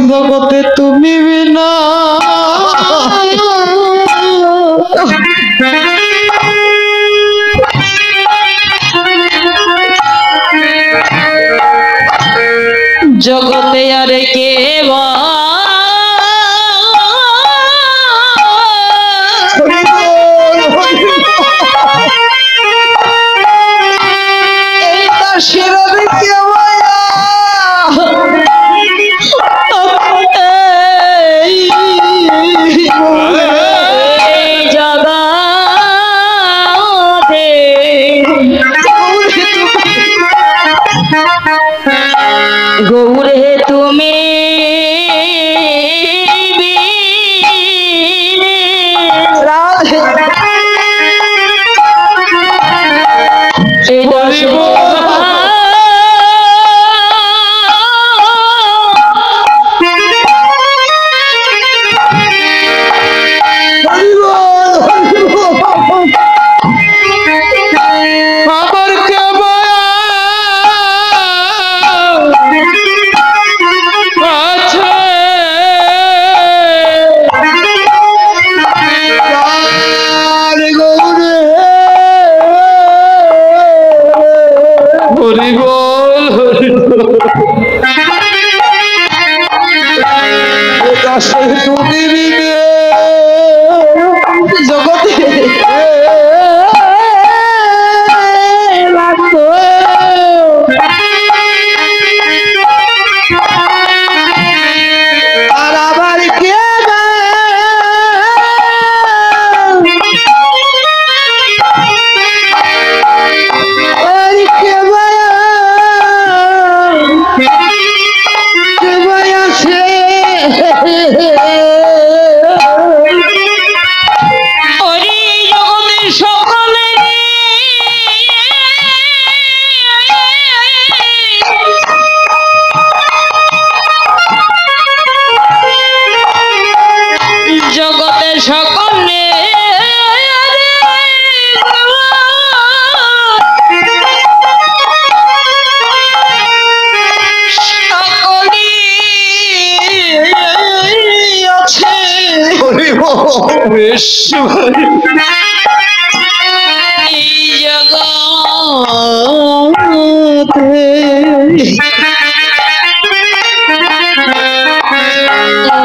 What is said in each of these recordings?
জগতে তুমি বিনা জগতে আর কে গৌরে তুমি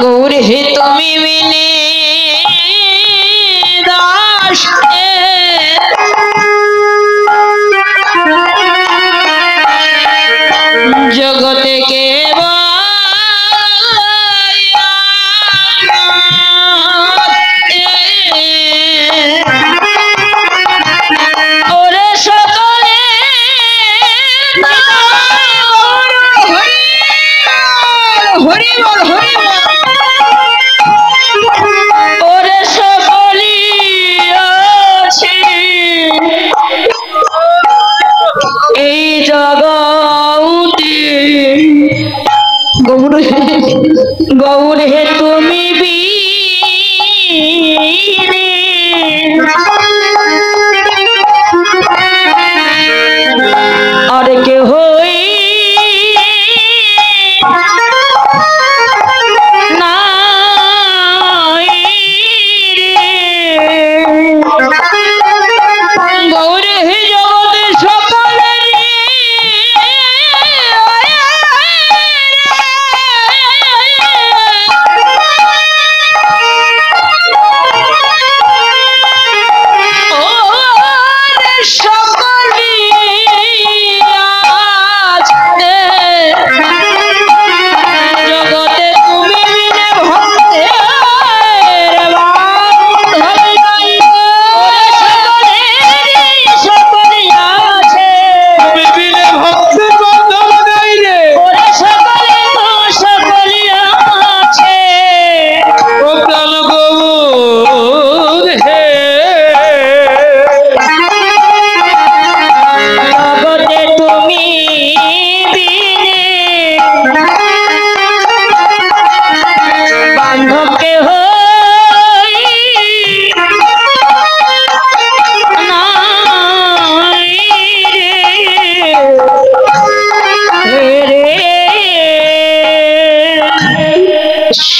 গৌরে তুমি বিনে দাস জগতে কে এই জগতে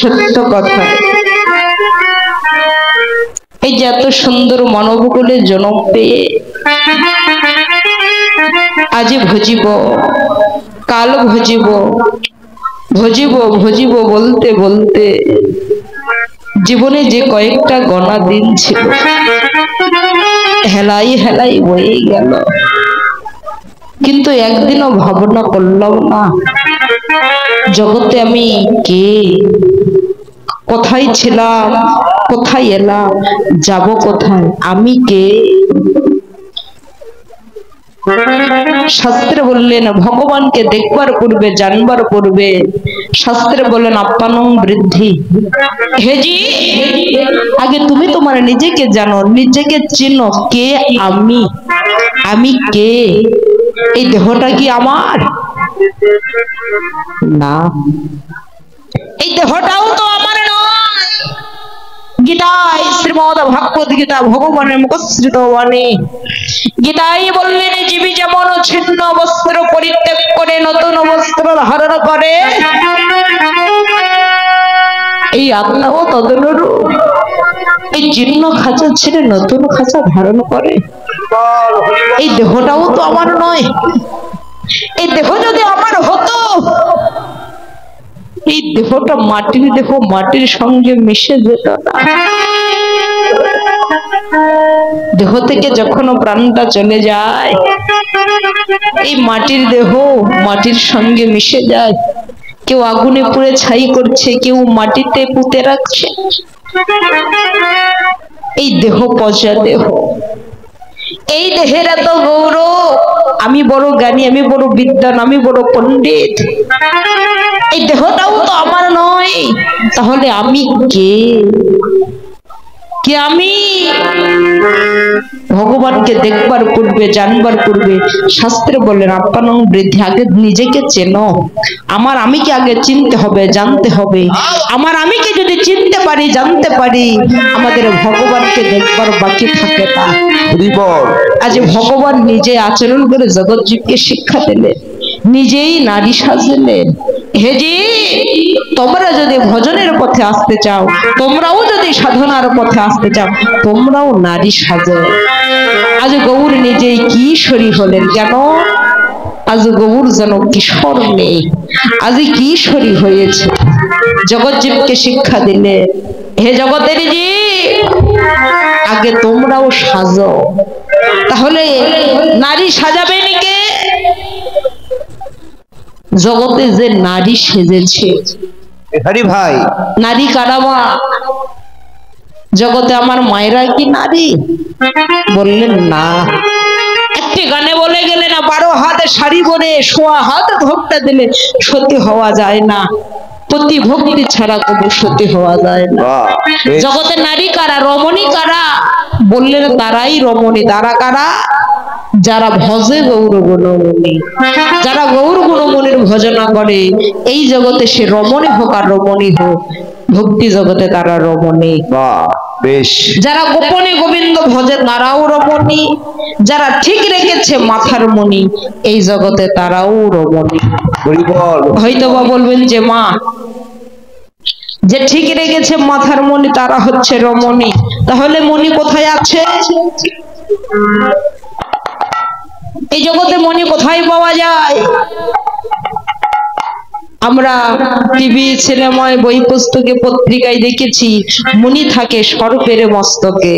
সত্য কথা। এই যে এত সুন্দর মানবকুলে জন্ম পেয়ে আজ ভজিব, কাল ভজিব, ভজিব ভজিব বলতে বলতে জীবনে যে কয়েকটা গণা দিন ছিল হেলাই হেলাই বয়ে গেল। কিন্তু একদিনও ভাবনা করলাম না জগতে আমি কে, কোথায় ছিলাম, কোথায় এলাম, যাব কোথায়, আমি কে। শাস্ত্রে বললেন ভগবানকে দেখবার পূর্বে, জানবার পূর্বে শাস্ত্রে বললেন আপ্পানং বৃদ্ধি। হেজি আগে তুমি তোমার নিজেকে জানো, নিজেকে চিনো, কে আমি, আমি কে। এই দেহটা কি আমার? না, এই দেহটাও তো আমার নয়। গীতায় শ্রীমদ ভাগবত গীতা ভগবানের মুখশ্রিত বাণী, গীতায় বললেন জীবী যেমন ছিন্ন বস্ত্র পরিত্যাগ করে নতুন বস্ত্র ধারণ করে, এই আত্মাও তদনুরূপ এই জীর্ণ খাঁচা ছেড়ে নতুন খাঁচা ধারণ করে। এই দেহটাও তো আমার নয়। এই দেহ যদি আমার হতো, এই দেহটা মাটির দেহ, মাটির সঙ্গে মিশে যেত না। দেহ থেকে যখন প্রাণটা চলে যায়, এই মাটির দেহ মাটির সঙ্গে মিশে যায়। কেউ আগুনে পুড়ে ছাই করছে, কেউ মাটিতে পুঁতে রাখছে। এই দেহ পচা দেহ, এই দেহের এত গৌরব, আমি বড় জ্ঞানী, আমি বড় বিদ্বান, আমি বড় পণ্ডিত। এই দেহটাও তো আমার নয়। তাহলে আমি কে, কে আমি? ভগবানকে দেখবার পূর্বে, জানবার পূর্বে শাস্ত্রে বললেন আপ্পানং বৃদ্ধি। আগে নিজেকে চেনো। আমার আমিকে আগে চিনতে হবে, জানতে হবে। আমার আমিকে যদি চিনতে পারি, জানতে পারি, আমাদের ভগবানকে দেখবার বাকি থাকে না। আজ ভগবান নিজে আচরণ করে জগৎ জীবকে শিক্ষা দিলেন, নিজেই নারী সাজলেন। হে জি, তোমরা যদি ভজনের পথে আসতে চাও, তোমরাও যদি সাধনার পথে আসতে চাও, তোমরাও নারী সাজো। আজ গৌর নিজেই কিশোরী হলেন। কেন? আজ গৌর যেন কিশোর নেই, আজ কিশোরী হয়েছে। জগৎ জীবকে শিক্ষা দিলে, হে জগতের জীব, আগে তোমরাও সাজো। তাহলে নারী সাজাবেন কে? জগতে যে নারী সেজেছে, ভাই নারী কারা? জগতে আমার মায়েরা কি নারী? বললেন না। একটি গানে বলে গেলে না, 12 হাত শাড়ি পরে 16 হাত ভোগটা দিলে সতী হওয়া যায় না। প্রতি ভক্তি ছাড়া কবু সতী হওয়া যায় না। জগতে নারী কারা, রমণী কারা? বললেন তারাই রমণী। তারা কারা? যারা ভজে গৌর গুণমণি, যারা গৌর গুণমণির ভজনা করে। এই জগতে সে রমণী হোক আর রমণী হোক, ভক্তি জগতে তারা রমণী। বেশ, যারা গোপনে গোবিন্দ ভজে তারাও রমণী, যারা ঠিক রেখেছে মাথার মণি, এই জগতে তারাও রমণী। হয়তো বা বলবেন যে মা, যে ঠিক রেখেছে মাথার মণি তারা হচ্ছে রমণী, তাহলে মণি কোথায় আছে? এই জগতে মণি কোথায় পাওয়া যায়? আমরা টিভি, সিনেমায়, বই পুস্তকে, পত্রিকায় দেখেছি মণি থাকে সর্পের মস্তকে।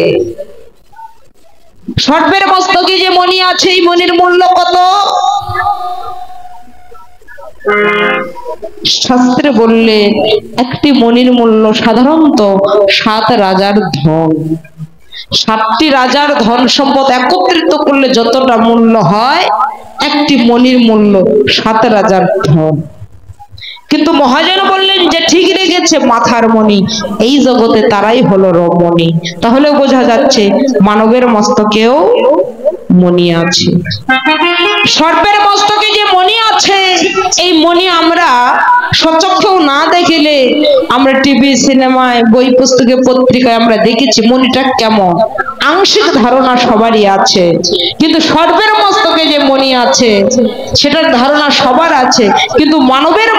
সর্পের মস্তকে যে মণি আছে, এই মণির মূল্য কত? শাস্ত্রে বললে একটি মণির মূল্য সাধারণত 7 রাজার ধন। 7টি রাজার ধন সম্পদ একত্রিত করলে যতটা মূল্য হয়, একটি মণির মূল্য 7 রাজার ধন। কিন্তু মহাজন বললেন যে ঠিক রেখেছে মাথার মণি, এই জগতে তারাই হলো রমণী। তাহলে বোঝা যাচ্ছে মানবের মস্তকেও মণি আছে। সর্পের মস্তকে যে মণি আছে, এই মণি আমরা সচক্ষেও না দেখিলে, আমরা টিভি, সিনেমায়, বই পুস্তকে, পত্রিকায় আমরা দেখেছি মণিটা কেমন, আংশিক ধারণা সবারই আছে। কিন্তু সর্পের মস্তকে যে মণি আছে, সেটার ধারণা সবার আছে, কিন্তু মানবের